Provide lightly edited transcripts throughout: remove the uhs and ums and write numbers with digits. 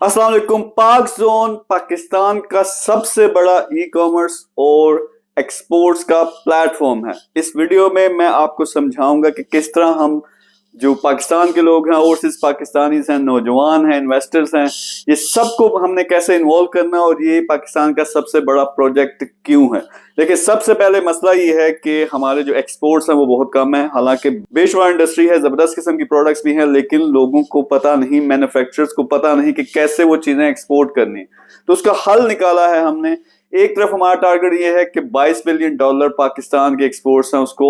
अस्सलाम वालेकुम। पाक जोन पाकिस्तान का सबसे बड़ा ई कॉमर्स और एक्सपोर्ट्स का प्लेटफॉर्म है। इस वीडियो में मैं आपको समझाऊंगा कि किस तरह हम जो पाकिस्तान के लोग हैं, ओवरसीज पाकिस्तानीज हैं, नौजवान हैं, इन्वेस्टर्स हैं, ये सबको हमने कैसे इन्वॉल्व करना और ये पाकिस्तान का सबसे बड़ा प्रोजेक्ट क्यों है। देखिए, सबसे पहले मसला ये है कि हमारे जो एक्सपोर्ट्स हैं वो बहुत कम है। हालांकि बेशुमार इंडस्ट्री है, जबरदस्त किस्म की प्रोडक्ट्स भी हैं, लेकिन लोगों को पता नहीं, मैन्युफैक्चरर्स को पता नहीं कि कैसे वो चीजें एक्सपोर्ट करनी है। तो उसका हल निकाला है हमने। एक तरफ हमारा टारगेट ये है कि $22 बिलियन पाकिस्तान के एक्सपोर्ट्स हैं उसको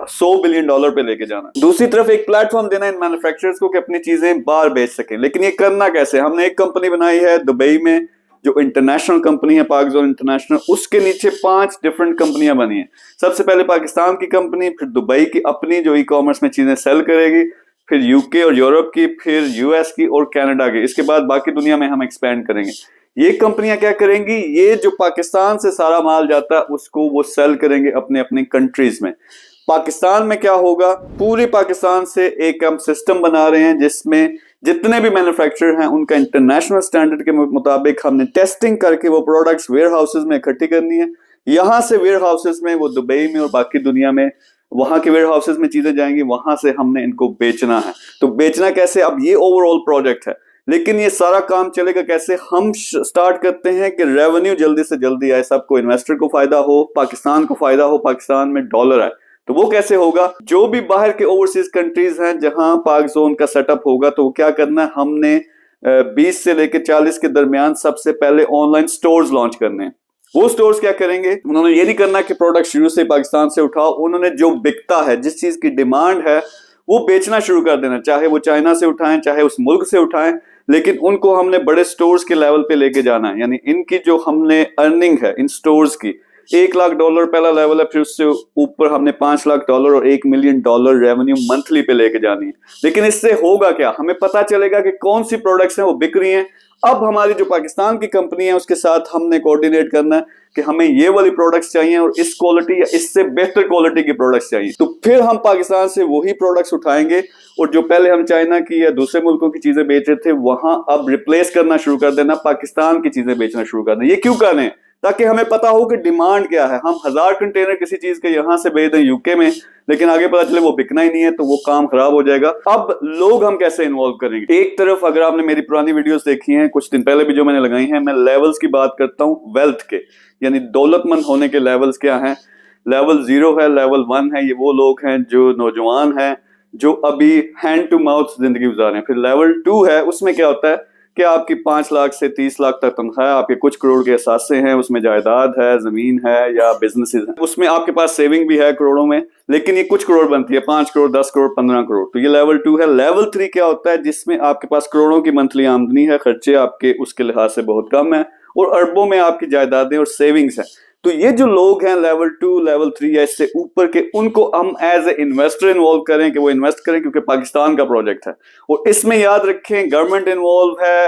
$100 बिलियन पे लेके जाना। दूसरी तरफ एक प्लेटफॉर्म देना इन मैन्युफैक्चरर्स को कि अपनी चीजें बाहर बेच सकें। लेकिन ये करना कैसे? हमने एक कंपनी बनाई है दुबई में, जो इंटरनेशनल कंपनी है, पाक जोन इंटरनेशनल। उसके नीचे 5 डिफरेंट कंपनियां बनी है। सबसे पहले पाकिस्तान की कंपनी, फिर दुबई की अपनी जो ई कॉमर्स में चीजें सेल करेगी, फिर यूके और यूरोप की, फिर यूएस की और कनाडा की। इसके बाद बाकी दुनिया में हम एक्सपेंड करेंगे। ये कंपनियां क्या करेंगी? ये जो पाकिस्तान से सारा माल जाता है उसको वो सेल करेंगे अपने अपने कंट्रीज में। पाकिस्तान में क्या होगा? पूरी पाकिस्तान से एक हम सिस्टम बना रहे हैं जिसमें जितने भी मैन्युफैक्चरर हैं उनका इंटरनेशनल स्टैंडर्ड के मुताबिक हमने टेस्टिंग करके वो प्रोडक्ट्स वेयर हाउसेज में इकट्ठी करनी है। यहां से वेयर हाउसेज में वो दुबई में और बाकी दुनिया में वहां के वेयर हाउसेज में चीजें जाएंगी, वहां से हमने इनको बेचना है। तो बेचना कैसे? अब ये ओवरऑल प्रोजेक्ट है, लेकिन ये सारा काम चलेगा कैसे? हम स्टार्ट करते हैं कि रेवेन्यू जल्दी से जल्दी आए, सबको, इन्वेस्टर को फायदा हो, पाकिस्तान को फायदा हो, पाकिस्तान में डॉलर आए। तो वो कैसे होगा? जो भी बाहर के ओवरसीज कंट्रीज हैं जहां पाक जोन का सेटअप होगा, तो क्या करना है हमने? 20 से लेकर 40 के दरमियान सबसे पहले ऑनलाइन स्टोर्स लॉन्च करने हैं। वो स्टोर्स क्या करेंगे? उन्होंने ये नहीं करना कि प्रोडक्ट शुरू से पाकिस्तान से उठाओ। उन्होंने जो बिकता है, जिस चीज की डिमांड है, वो बेचना शुरू कर देना। चाहे वो चाइना से उठाएं, चाहे उस मुल्क से उठाएं, लेकिन उनको हमने बड़े स्टोर्स के लेवल पे लेके जाना है। यानी इनकी जो हमने अर्निंग है इन स्टोर्स की, $1 लाख पहला लेवल है, फिर उससे ऊपर हमने $5 लाख और $1 मिलियन रेवेन्यू मंथली पे लेके जानी है। लेकिन इससे होगा क्या? हमें पता चलेगा कि कौन सी प्रोडक्ट्स हैं वो बिक रही हैं। अब हमारी जो पाकिस्तान की कंपनी है उसके साथ हमने कोऑर्डिनेट करना है कि हमें ये वाली प्रोडक्ट्स चाहिए और इस क्वालिटी या इससे बेहतर क्वालिटी की प्रोडक्ट्स चाहिए। तो फिर हम पाकिस्तान से वही प्रोडक्ट्स उठाएंगे और जो पहले हम चाइना की या दूसरे मुल्कों की चीजें बेच रहे थे, वहां अब रिप्लेस करना शुरू कर देना, पाकिस्तान की चीजें बेचना शुरू कर देना। ये क्यों कर रहे हैं? ताकि हमें पता हो कि डिमांड क्या है। हम 1000 कंटेनर किसी चीज के यहां से भेज दें यूके में, लेकिन आगे पता चले वो बिकना ही नहीं है, तो वो काम खराब हो जाएगा। अब लोग हम कैसे इन्वॉल्व करेंगे? एक तरफ अगर आपने मेरी पुरानी वीडियोस देखी हैं, कुछ दिन पहले भी जो मैंने लगाई हैं, मैं लेवल्स की बात करता हूं वेल्थ के, यानी दौलतमंद होने के लेवल्स क्या हैं। लेवल 0 है, लेवल 1 है, ये वो लोग हैं जो नौजवान हैं, जो अभी हैंड टू माउथ जिंदगी गुजार रहे हैं। फिर लेवल 2 है, उसमें क्या होता है कि आपकी 5 लाख से 30 लाख तक तनख्वाह है, आपके कुछ करोड़ के एहसासे हैं, उसमें जायदाद है, जमीन है या बिजनेसेस है, उसमें आपके पास सेविंग भी है करोड़ों में, लेकिन ये कुछ करोड़ बनती है, 5 करोड़, 10 करोड़, 15 करोड़। तो ये लेवल 2 है। लेवल 3 क्या होता है? जिसमें आपके पास करोड़ों की मंथली आमदनी है, खर्चे आपके उसके लिहाज से बहुत कम है और अरबों में आपकी जायदादें और सेविंग्स है। तो ये जो लोग हैं लेवल 2, लेवल 3 या इससे ऊपर के, उनको हम एज ए इन्वेस्टर इन्वॉल्व करें कि वो इन्वेस्ट करें, क्योंकि पाकिस्तान का प्रोजेक्ट है। और इसमें याद रखें गवर्नमेंट इन्वॉल्व है,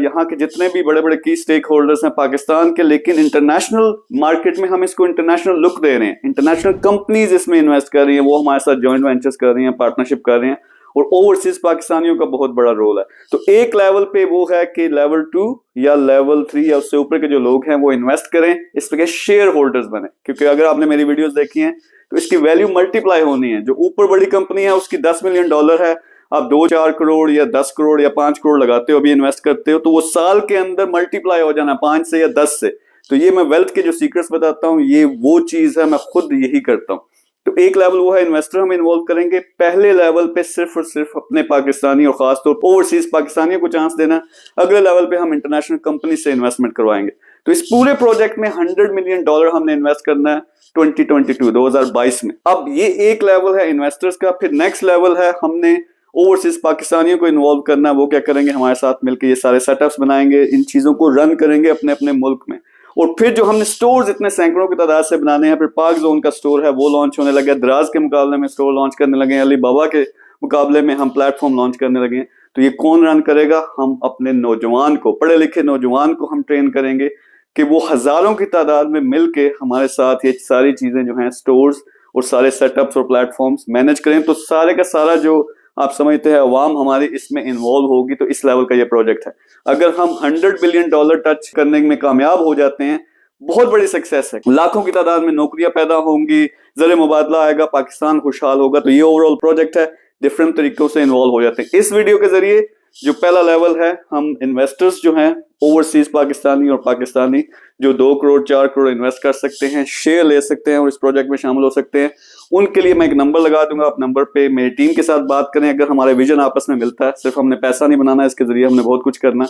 यहाँ के जितने भी बड़े बड़े की स्टेक होल्डर्स हैं पाकिस्तान के, लेकिन इंटरनेशनल मार्केट में हम इसको इंटरनेशनल लुक दे रहे हैं। इंटरनेशनल कंपनीज इसमें इन्वेस्ट कर रही हैं, वो हमारे साथ जॉइंट वेंचर्स कर रही हैं, पार्टनरशिप कर रही हैं, और ओवरसीज पाकिस्तानियों का बहुत बड़ा रोल है। तो एक लेवल पे वो है कि लेवल 2 या लेवल 3 या उससे ऊपर के जो लोग हैं वो इन्वेस्ट करें, इस पे शेयर होल्डर्स बने। क्योंकि अगर आपने मेरी वीडियोस देखी हैं तो इसकी वैल्यू मल्टीप्लाई होनी है। जो ऊपर बड़ी कंपनी है उसकी $10 मिलियन है, आप 2-4 करोड़ या 10 करोड़ या 5 करोड़ लगाते हो, अभी इन्वेस्ट करते हो, तो वो साल के अंदर मल्टीप्लाई हो जाना 5 से या 10 से। तो ये मैं वेल्थ के जो सीक्रेट्स बताता हूँ, ये वो चीज है, मैं खुद यही करता हूँ। तो एक लेवल वो है इन्वेस्टर हम इन्वॉल्व करेंगे। पहले लेवल पे सिर्फ और सिर्फ अपने पाकिस्तानी और खासतौर पर ओवरसीज पाकिस्तानियों को चांस देना। अगले लेवल पे हम इंटरनेशनल कंपनी से इन्वेस्टमेंट करवाएंगे। तो इस पूरे प्रोजेक्ट में $100 मिलियन हमने इन्वेस्ट करना है 2022 में। अब ये एक लेवल है इन्वेस्टर्स का। फिर नेक्स्ट लेवल है हमने ओवरसीज पाकिस्तानियों को इन्वॉल्व करना है। वो क्या करेंगे? हमारे साथ मिलकर ये सारे सेटअप्स बनाएंगे, इन चीजों को रन करेंगे अपने अपने मुल्क में। और फिर जो हमने स्टोर्स इतने सैकड़ों की तादाद से बनाने हैं, फिर पाक जोन का स्टोर है वो लॉन्च होने लगे, दराज के मुकाबले में स्टोर लॉन्च करने लगे, अली बाबा के मुकाबले में हम प्लेटफॉर्म लॉन्च करने लगे। तो ये कौन रन करेगा? हम अपने नौजवान को, पढ़े लिखे नौजवान को हम ट्रेन करेंगे कि वो हजारों की तादाद में मिलके हमारे साथ ये सारी चीजें जो हैं, स्टोर्स और सारे सेटअप्स और प्लेटफॉर्म्स मैनेज करें। तो सारे का सारा जो आप समझते हैं अवाम हमारी इसमें इन्वॉल्व होगी तो इस लेवल का ये प्रोजेक्ट है। अगर हम $100 बिलियन टच करने में कामयाब हो जाते हैं, बहुत बड़ी सक्सेस है, लाखों की तादाद में नौकरियां पैदा होंगी, ज़र मुबादला आएगा, पाकिस्तान खुशहाल होगा। तो ये ओवरऑल प्रोजेक्ट है, डिफरेंट तरीकों से इन्वॉल्व हो जाते हैं। इस वीडियो के जरिए जो पहला लेवल है, हम इन्वेस्टर्स जो हैं ओवरसीज पाकिस्तानी और पाकिस्तानी जो 2 करोड़ 4 करोड़ इन्वेस्ट कर सकते हैं, शेयर ले सकते हैं और इस प्रोजेक्ट में शामिल हो सकते हैं, उनके लिए मैं एक नंबर लगा दूंगा। आप नंबर पे मेरी टीम के साथ बात करें। अगर हमारा विजन आपस में मिलता है, सिर्फ हमने पैसा नहीं बनाना, इसके जरिए हमने बहुत कुछ करना,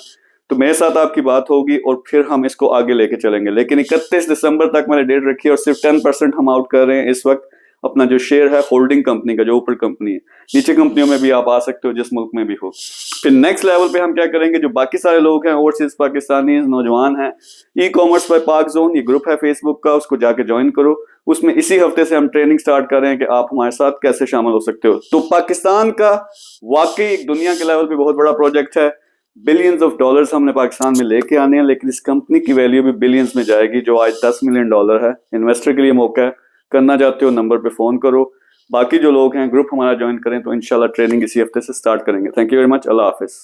तो मेरे साथ आपकी बात होगी और फिर हम इसको आगे लेके चलेंगे। लेकिन 31 दिसंबर तक मैंने डेट रखी है और सिर्फ 10% हम आउट कर रहे हैं इस वक्त। अपना जो शेयर है होल्डिंग कंपनी का, जो ऊपर कंपनी है, नीचे कंपनियों में भी आप आ सकते हो जिस मुल्क में भी हो। फिर नेक्स्ट लेवल पे हम क्या करेंगे, जो बाकी सारे लोग हैं ओवरसीज पाकिस्तानी नौजवान हैं, ई-कॉमर्स बाय पाक जोन, ये ग्रुप है फेसबुक का, उसको जाके ज्वाइन करो। उसमें इसी हफ्ते से हम ट्रेनिंग स्टार्ट कर रहे हैं कि आप हमारे साथ कैसे शामिल हो सकते हो। तो पाकिस्तान का वाकई एक दुनिया के लेवल पे बहुत बड़ा प्रोजेक्ट है। बिलियंस ऑफ डॉलर्स हमने पाकिस्तान में लेके आने हैं, लेकिन इस कंपनी की वैल्यू भी बिलियंस में जाएगी, जो आज $10 मिलियन है। इन्वेस्टर के लिए मौका है, करना चाहते हो नंबर पे फोन करो। बाकी जो लोग हैं ग्रुप हमारा ज्वाइन करें, तो इंशाल्लाह ट्रेनिंग इसी हफ्ते से स्टार्ट करेंगे। Thank you very much. Allah Hafiz.